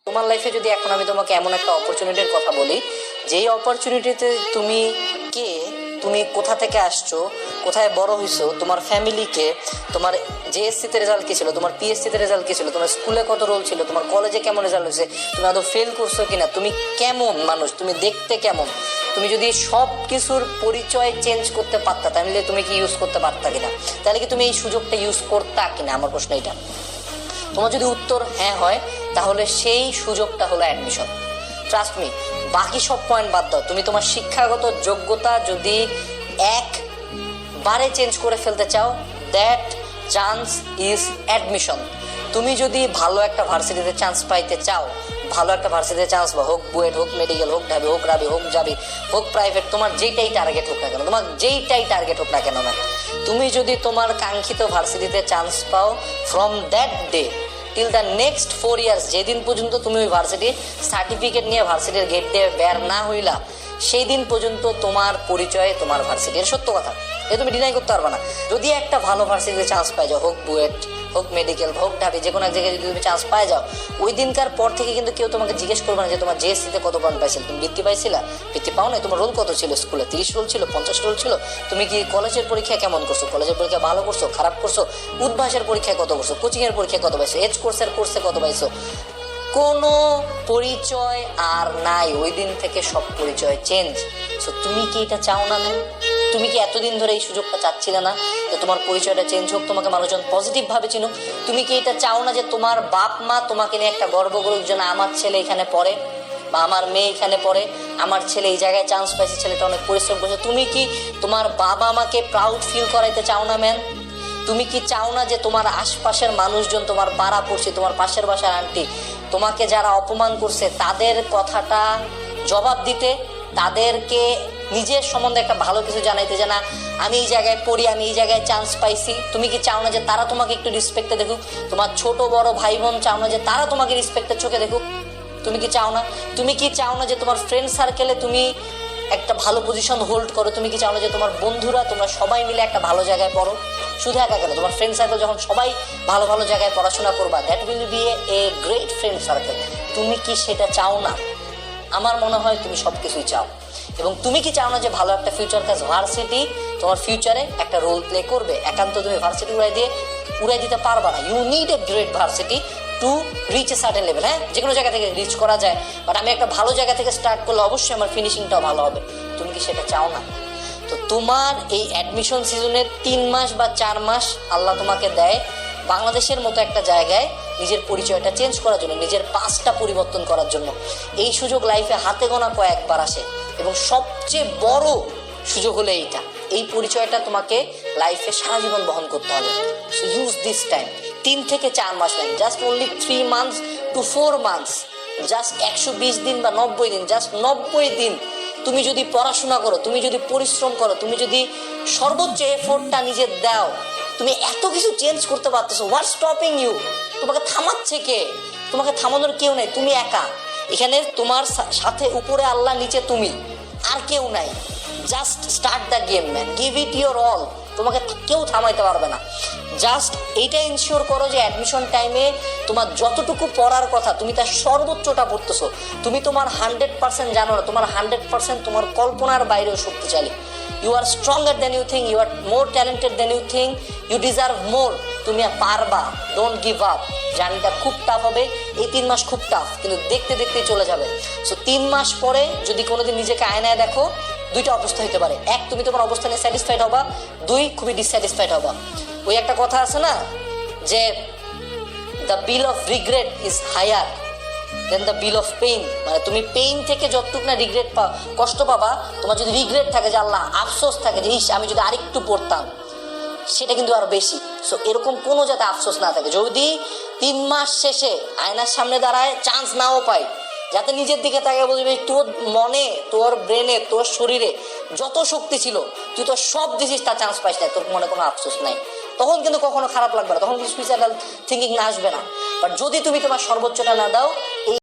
তোমার লাইফে যদি এখন আমি তোমাকে এমন একটা অপরচুনিটির কথা বলি, যেই অপরচুনিটিতে তুমি কে, তুমি কোথা থেকে আসছো, কোথায় বড় হইছো, তোমার ফ্যামিলিকে, তোমার জেএসসিতে রেজাল্ট কী ছিল, তোমার পিএসসিতে রেজাল্ট কী ছিল, তোমার স্কুলে কত রোল ছিল, তোমার কলেজে কেমন রেজাল্ট হয়েছে, তুমি আদৌ ফেল করছো কিনা, তুমি কেমন মানুষ, তুমি দেখতে কেমন, তুমি যদি সব কিছুর পরিচয় চেঞ্জ করতে পারতা তাহলে তুমি কি ইউজ করতে পারতা কিনা, তাহলে কি তুমি এই সুযোগটা ইউজ করতা কিনা, আমার প্রশ্ন এটা। তোমার যদি উত্তর হ্যাঁ হয় তাহলে সেই সুযোগটা হলো অ্যাডমিশন। ট্রাস্ট মি, বাকি সব পয়েন্ট বাদ দাও, তুমি তোমার শিক্ষাগত যোগ্যতা যদি একবারে চেঞ্জ করে ফেলতে চাও, দ্যাট চান্স ইজ অ্যাডমিশন। তুমি যদি ভালো একটা ভার্সিটিতে চান্স পাইতে চাও, ভালো একটা ভার্সিটিতে চান্স বা হোক বুয়েট, হোক মেডিকেল, হোক ঢাবি, হোক রাবি, হোক যাবি, হোক প্রাইভেট, তোমার যেইটাই টার্গেট হোক না কেন, তোমার যেইটাই টার্গেট হোক না কেন ম্যাম, তুমি যদি তোমার কাঙ্ক্ষিত ভার্সিটিতে চান্স পাও, from that day till the next 4 years, যেদিন পর্যন্ত তুমি ওই ভার্সিটির সার্টিফিকেট নিয়ে ভার্সিটির গেট দিয়ে বের না হইলা, সেই দিন পর্যন্ত তোমার পরিচয় তোমার ভার্সিটির। সত্য কথা, এ তুমি ডিনাই করতে পারবে না। যদি একটা ভালো ভার্সিটিতে চান্স পাই যাও, হোক বুয়েট, হোক মেডিকেল, হোক ঢাবি, যে কোনো এক জায়গায় যদি তুমি চান্স পাই যাও, ওই দিনকার পর থেকে কিন্তু কেউ তোমাকে জিজ্ঞেস করবে না যে তোমার জেএসসিতে কত পয়েন্ট পাইছিল, তুমি বৃত্তি পাইছিলা, বৃত্তি পাও না, তোমার রোল কত ছিল স্কুলে, 30 রোল ছিল, 50 রোল ছিল, তুমি কি কলেজের পরীক্ষা কেমন করছো, কলেজের পরীক্ষা ভালো করছো, খারাপ করছো, উদ্ভাসের পরীক্ষায় কত করছো, কোচিংয়ের পরীক্ষায় কত পাইছো, এজ কোর্সের কত পাইছো, কোনো পরিচয় আর নাই। ওই দিন থেকে সব পরিচয় চেঞ্জ। সো তুমি কি এটা চাও না ম্যাম? তুমি কি এতদিন ধরে এই সুযোগটা চাচ্ছিলে না যে তোমার পরিচয়টা চেঞ্জ হোক, তোমাকে মানুষজন পজিটিভ ভাবে চিনুক? তুমি কি এটা চাও না যে তোমার বাপ মা তোমাকে নিয়ে একটা গর্ব করুক, যে না আমার ছেলে এখানে পড়ে বা আমার মেয়ে এখানে পড়ে, আমার ছেলে এই জায়গায় চান্স পাইছে, ছেলেটা অনেক পরিশ্রম করছে? তুমি কি তোমার বাবা মাকে প্রাউড ফিল করাইতে চাও না ম্যাম? তুমি কি চাও না যে তোমার আশপাশের মানুষজন, তোমার পাড়া পড়ছে, তোমার পাশের বাসার আন্টি, তোমাকে যারা অপমান করছে তাদের কথাটা জবাব দিতে, তাদেরকে নিজের সম্বন্ধে একটা ভালো কিছু জানাইতে, যে না আমি এই জায়গায় পড়ি, আমি এই জায়গায় চান্স পাইছি? তুমি কি চাও না যে তারা তোমাকে একটু রেসপেক্টে দেখুক? তোমার ছোট বড় ভাই বোন চাও না যে তারা তোমাকে রেসপেক্টের চোখে দেখুক? তুমি কি চাও না? তুমি কি চাও না যে তোমার ফ্রেন্ড সার্কেলে তুমি একটা ভালো পজিশন হোল্ড করো? তুমি কি চাও না যে তোমার বন্ধুরা, তোমরা সবাই মিলে একটা ভালো জায়গায় পড়ো? শুধু একা কেন, তোমার ফ্রেন্ড সার্কেল যখন সবাই ভালো ভালো জায়গায় পড়াশোনা করবা, that will B a great friend circle. তুমি কি সেটা চাও না? আমার মনে হয় তুমি সব কিছুই চাও। এবং তুমি কি চাও না যে ভালো একটা ফিউচার কাজ ভার্সিটি তোমার ফিউচারে একটা রোল প্লে করবে? একান্ত তুমি ভার্সিটি উড়াই দিতে পারবা না। You need a great varsity to reach a certain level. হ্যাঁ, যে কোনো জায়গা থেকে রিচ করা যায়, বাট আমি একটা ভালো জায়গা থেকে স্টার্ট করলে অবশ্যই আমার ফিনিশিংটাও ভালো হবে। তুমি কি সেটা চাও না? তো তোমার এই অ্যাডমিশন সিজনে 3 মাস বা 4 মাস আল্লাহ তোমাকে দেয় বাংলাদেশের মতো একটা জায়গায় নিজের পরিচয়টা চেঞ্জ করার জন্য, নিজের পাসটা পরিবর্তন করার জন্য। এই সুযোগ লাইফে হাতে গোনা কয়েকবার আসে, এবং সবচেয়ে বড় সুযোগ হলো এইটা। এই পরিচয়টা তোমাকে লাইফে সারা জীবন বহন করতে হবে। So use this time. 3 থেকে 4 মাস নেন, just only 3 months to 4 months, just 120 দিন বা 90 দিন, জাস্ট 90 দিন তুমি যদি পড়াশোনা করো, তুমি যদি পরিশ্রম করো, তুমি যদি সর্বোচ্চ এফোর্টটা নিজের দাও, তুমি এত কিছু চেঞ্জ করতে পারতেছো। What stopping you? তোমাকে থামাচ্ছে কে? তোমাকে থামানোর কেউ নাই, তুমি একা এখানে। তোমার সাথে উপরে আল্লাহ, নিচে তুমি, আর কেউ নাই। Just start the game man, give it your all. তোমাকে কেউ থামাইতে পারবে না। জাস্ট এইটা ইনশিওর করো যে অ্যাডমিশন টাইমে তোমার যতটুকু পড়ার কথা তুমি তার সর্বোচ্চটা পড়তেছো। তুমি তোমার 100% জানো না, তোমার 100% তোমার কল্পনার বাইরেও শক্তিশালী। You are stronger than you think, you are more talented than you think, you deserve more. তুমি পারবা, ডোন্ট গিভ আপ। জার্নিটা খুব টাফ হবে, এই 3 মাস খুব টাফ, কিন্তু দেখতে দেখতে চলে যাবে। সো 3 মাস পরে যদি কোনোদিন নিজেকে আয়নায় দেখো, 2টা অবস্থা হতে পারে। 1, তুমি তোমার অবস্থানে স্যাটিসফাইড হবা, 2, খুবই ডিসস্যাটিসফাইড হবা। ওই একটা কথা আছে না যে the bill of regret is higher than the bill of pain. মানে তুমি পেইন থেকে যতটুকু না রিগ্রেট কষ্ট পাবা, তোমার যদি রিগ্রেট থাকে, যে আল্লাহ আফসোস থাকে যে ইস আমি যদি আরেকটু পড়তাম, সেটা কিন্তু আরো বেশি। সো এরকম কোনো যাতে আফসোস না থাকে। যদি 3 মাস শেষে আয়নার সামনে দাঁড়ায় চান্স নাও পাই, যাতে নিজের দিকে তাকিয়ে বুঝবি তোর মনে, তোর ব্রেনে, তোর শরীরে যত শক্তি ছিল তুই তো সব দিছিস, তার চান্স পাইস না, তোর মনে কোনো আফসোস নাই। তখন কিন্তু কখনো খারাপ লাগবে না, তখন কিন্তু সুইসাইডাল থিঙ্কিং না আসবে না। বাট যদি তুমি তোমার সর্বোচ্চটা না দাও,